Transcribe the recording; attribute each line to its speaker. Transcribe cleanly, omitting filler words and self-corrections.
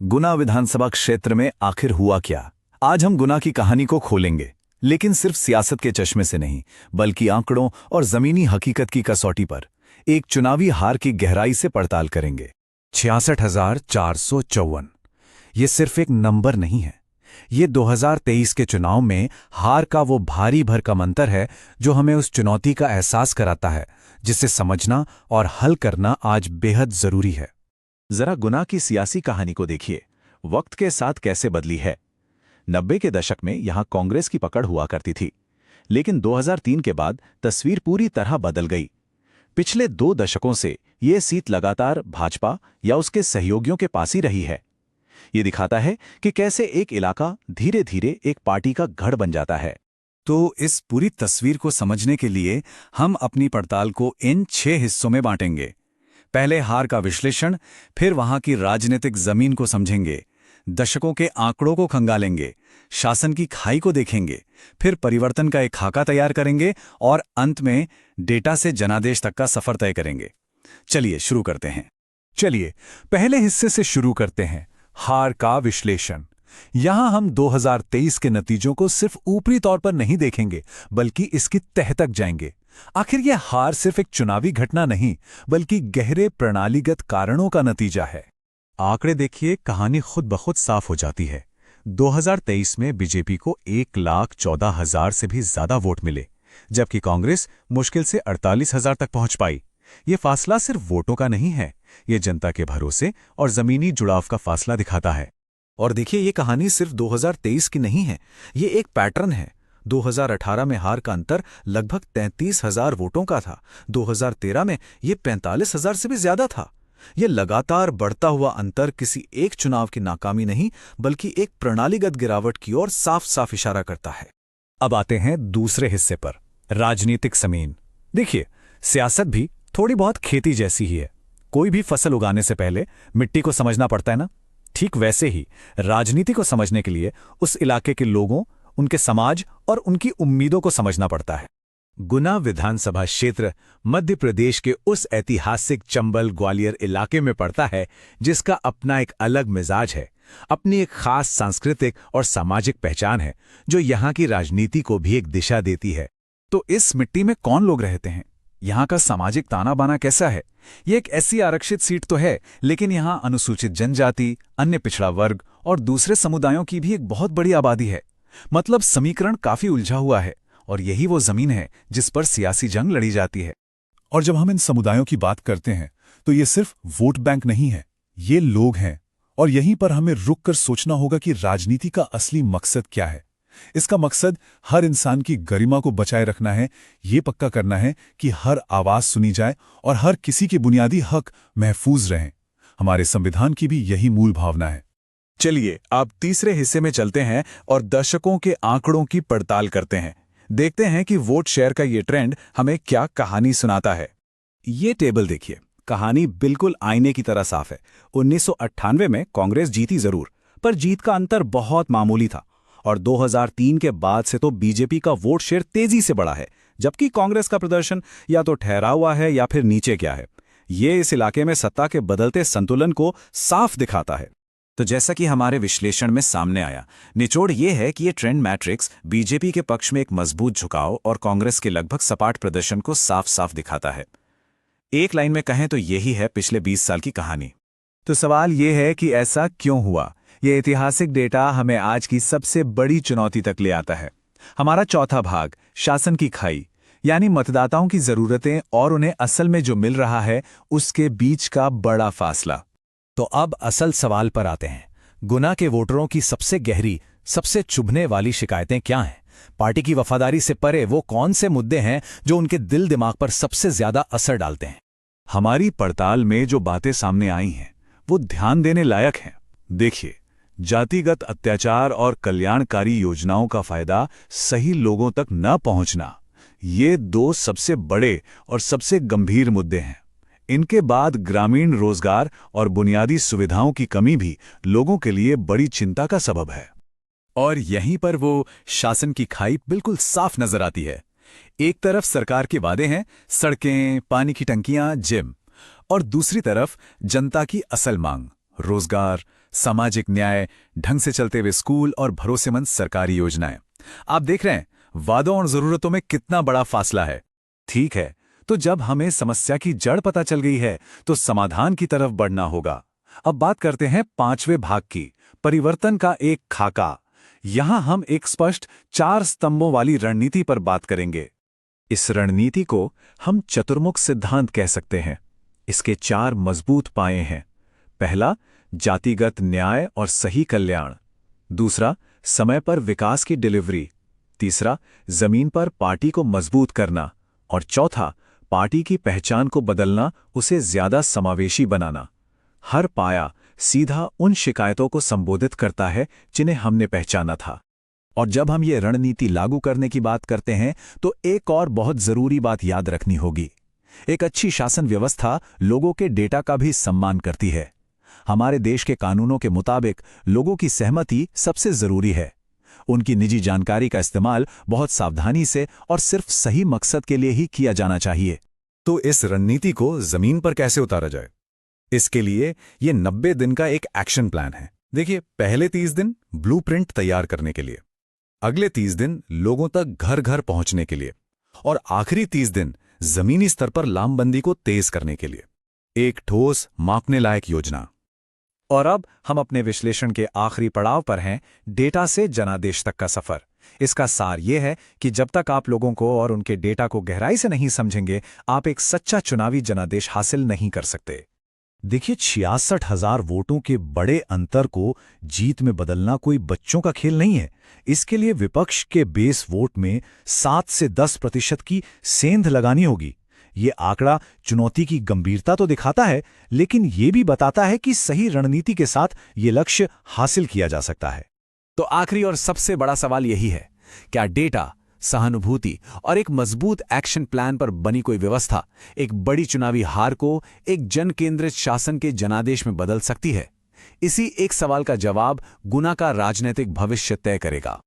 Speaker 1: गुना विधानसभा क्षेत्र में आखिर हुआ क्या? आज हम गुना की कहानी को खोलेंगे, लेकिन सिर्फ सियासत के चश्मे से नहीं, बल्कि आंकड़ों और जमीनी हकीकत की कसौटी पर एक चुनावी हार की गहराई से पड़ताल करेंगे। 66,454 ये सिर्फ एक नंबर नहीं है। ये 2023 के चुनाव में हार का वो भारी भरकम अंतर है जो हमें उस चुनौती का एहसास कराता है जिसे समझना और हल करना आज बेहद जरूरी है।
Speaker 2: जरा गुना की सियासी कहानी को देखिए, वक्त के साथ कैसे बदली है। 90 के दशक में यहां कांग्रेस की पकड़ हुआ करती थी, लेकिन 2003 के बाद तस्वीर पूरी तरह बदल गई। पिछले 2 दशकों से ये सीट लगातार भाजपा या उसके सहयोगियों के पास ही रही है। ये दिखाता है कि कैसे एक इलाका धीरे धीरे एक पार्टी का गढ़ बन जाता है।
Speaker 1: तो इस पूरी तस्वीर को समझने के लिए हम अपनी पड़ताल को इन 6 हिस्सों में बांटेंगे। पहले हार का विश्लेषण, फिर वहां की राजनीतिक जमीन को समझेंगे, दशकों के आंकड़ों को खंगालेंगे, शासन की खाई को देखेंगे, फिर परिवर्तन का एक खाका तैयार करेंगे और अंत में डेटा से जनादेश तक का सफर तय करेंगे। चलिए शुरू करते हैं। पहले हिस्से से शुरू करते हैं, हार का विश्लेषण। यहां हम 2023 के नतीजों को सिर्फ ऊपरी तौर पर नहीं देखेंगे, बल्कि इसकी तह तक जाएंगे। आखिर यह हार सिर्फ एक चुनावी घटना नहीं, बल्कि गहरे प्रणालीगत कारणों का नतीजा है।
Speaker 2: आंकड़े देखिए, कहानी खुद ब खुद साफ हो जाती है। 2023 में बीजेपी को 1,14,000 से भी ज्यादा वोट मिले, जबकि कांग्रेस मुश्किल से 48,000 तक पहुंच पाई। ये फासला सिर्फ वोटों का नहीं है, ये जनता के भरोसे और जमीनी जुड़ाव का फासला दिखाता है।
Speaker 1: और देखिए, ये कहानी सिर्फ 2023 की नहीं है, ये एक पैटर्न है। 2018 में हार का अंतर लगभग 33,000 वोटों का था। 2013 में ये 45,000 से भी ज्यादा था। ये लगातार बढ़ता हुआ अंतर किसी एक चुनाव की नाकामी नहीं, बल्कि एक प्रणालीगत गिरावट की ओर साफ साफ इशारा करता है। अब आते हैं दूसरे हिस्से पर, राजनीतिक जमीन। देखिए, सियासत भी थोड़ी बहुत खेती जैसी ही है। कोई भी फसल उगाने से पहले मिट्टी को समझना पड़ता है ना? ठीक वैसे ही राजनीति को समझने के लिए उस इलाके के लोगों, उनके समाज और उनकी उम्मीदों को समझना पड़ता है।
Speaker 2: गुना विधानसभा क्षेत्र मध्य प्रदेश के उस ऐतिहासिक चंबल ग्वालियर इलाके में पड़ता है जिसका अपना एक अलग मिजाज है, अपनी एक खास सांस्कृतिक और सामाजिक पहचान है जो यहाँ की राजनीति को भी एक दिशा देती है।
Speaker 1: तो इस मिट्टी में कौन लोग रहते हैं? यहाँ का सामाजिक ताना बाना कैसा है? ये एक ऐसी आरक्षित सीट तो है, लेकिन यहाँ अनुसूचित जनजाति, अन्य पिछड़ा वर्ग और दूसरे समुदायों की भी एक बहुत बड़ी आबादी है। मतलब समीकरण काफी उलझा हुआ है, और यही वो जमीन है जिस पर सियासी जंग लड़ी जाती है।
Speaker 3: और जब हम इन समुदायों की बात करते हैं तो ये सिर्फ वोट बैंक नहीं है, ये लोग हैं। और यहीं पर हमें रुक कर सोचना होगा कि राजनीति का असली मकसद क्या है। इसका मकसद हर इंसान की गरिमा को बचाए रखना है, ये पक्का करना है कि हर आवाज सुनी जाए और हर किसी के बुनियादी हक महफूज रहें। हमारे संविधान की भी यही मूल भावना है।
Speaker 1: चलिए अब तीसरे हिस्से में चलते हैं और दशकों के आंकड़ों की पड़ताल करते हैं। देखते हैं कि वोट शेयर का ये ट्रेंड हमें क्या कहानी सुनाता है। ये टेबल देखिए, कहानी बिल्कुल आईने की तरह साफ है। 1998 में कांग्रेस जीती जरूर, पर जीत का अंतर बहुत मामूली था। और 2003 के बाद से तो बीजेपी का वोट शेयर तेजी से बढ़ा है, जबकि कांग्रेस का प्रदर्शन या तो ठहरा हुआ है या फिर नीचे गया है। ये इस इलाके में सत्ता के बदलते संतुलन को साफ दिखाता है। तो जैसा कि हमारे विश्लेषण में सामने आया, निचोड़ ये है कि ये ट्रेंड मैट्रिक्स बीजेपी के पक्ष में एक मजबूत झुकाव और कांग्रेस के लगभग सपाट प्रदर्शन को साफ साफ दिखाता है। एक लाइन में कहें तो यही है पिछले 20 साल की कहानी। तो सवाल ये है कि ऐसा क्यों हुआ? ये ऐतिहासिक डेटा हमें आज की सबसे बड़ी चुनौती तक ले आता है। हमारा चौथा भाग, शासन की खाई, यानी मतदाताओं की जरूरतें और उन्हें असल में जो मिल रहा है उसके बीच का बड़ा फासला। तो अब असल सवाल पर आते हैं। गुना के वोटरों की सबसे गहरी, सबसे चुभने वाली शिकायतें क्या हैं? पार्टी की वफादारी से परे वो कौन से मुद्दे हैं जो उनके दिल दिमाग पर सबसे ज्यादा असर डालते हैं?
Speaker 2: हमारी पड़ताल में जो बातें सामने आई हैं वो ध्यान देने लायक हैं। देखिए, जातिगत अत्याचार और कल्याणकारी योजनाओं का फायदा सही लोगों तक न पहुंचना, ये 2 सबसे बड़े और सबसे गंभीर मुद्दे हैं। इनके बाद ग्रामीण रोजगार और बुनियादी सुविधाओं की कमी भी लोगों के लिए बड़ी चिंता का सबब है।
Speaker 1: और यहीं पर वो शासन की खाई बिल्कुल साफ नजर आती है। एक तरफ सरकार के वादे हैं, सड़कें, पानी की टंकियां, जिम, और दूसरी तरफ जनता की असल मांग, रोजगार, सामाजिक न्याय, ढंग से चलते हुए स्कूल और भरोसेमंद सरकारी योजनाएं। आप देख रहे हैं वादों और जरूरतों में कितना बड़ा फासला है।
Speaker 2: ठीक है, तो जब हमें समस्या की जड़ पता चल गई है तो समाधान की तरफ बढ़ना होगा। अब बात करते हैं 5वें भाग की, परिवर्तन का एक खाका। यहां हम एक स्पष्ट 4 स्तंभों वाली रणनीति पर बात करेंगे। इस रणनीति को हम चतुर्मुख सिद्धांत कह सकते हैं। इसके 4 मजबूत पाए हैं। पहला, जातिगत न्याय और सही कल्याण। दूसरा, समय पर विकास की डिलीवरी। तीसरा, जमीन पर पार्टी को मजबूत करना। और चौथा, पार्टी की पहचान को बदलना, उसे ज्यादा समावेशी बनाना। हर पाया सीधा उन शिकायतों को संबोधित करता है जिन्हें हमने पहचाना था।
Speaker 1: और जब हम ये रणनीति लागू करने की बात करते हैं तो एक और बहुत जरूरी बात याद रखनी होगी। एक अच्छी शासन व्यवस्था लोगों के डेटा का भी सम्मान करती है। हमारे देश के कानूनों के मुताबिक लोगों की सहमति सबसे जरूरी है। उनकी निजी जानकारी का इस्तेमाल बहुत सावधानी से और सिर्फ सही मकसद के लिए ही किया जाना चाहिए। तो इस रणनीति को जमीन पर कैसे उतारा जाए? इसके लिए ये 90 दिन का एक एक्शन प्लान है। देखिए, पहले 30 दिन ब्लूप्रिंट तैयार करने के लिए, अगले 30 दिन लोगों तक घर घर पहुंचने के लिए, और आखिरी 30 दिन जमीनी स्तर पर लामबंदी को तेज करने के लिए। एक ठोस, मापने लायक योजना।
Speaker 2: और अब हम अपने विश्लेषण के आखिरी पड़ाव पर हैं, डेटा से जनादेश तक का सफर। इसका सार यह है कि जब तक आप लोगों को और उनके डेटा को गहराई से नहीं समझेंगे, आप एक सच्चा चुनावी जनादेश हासिल नहीं कर सकते।
Speaker 3: देखिए, 66,000 वोटों के बड़े अंतर को जीत में बदलना कोई बच्चों का खेल नहीं है। इसके लिए विपक्ष के बेस वोट में 7 से 10% की सेंध लगानी होगी। ये आंकड़ा चुनौती की गंभीरता तो दिखाता है, लेकिन ये भी बताता है कि सही रणनीति के साथ ये लक्ष्य हासिल किया जा सकता है।
Speaker 1: तो आखिरी और सबसे बड़ा सवाल यही है, क्या डेटा, सहानुभूति और एक मजबूत एक्शन प्लान पर बनी कोई व्यवस्था एक बड़ी चुनावी हार को एक जन केंद्रित शासन के जनादेश में बदल सकती है? इसी एक सवाल का जवाब गुना का राजनीतिक भविष्य तय करेगा।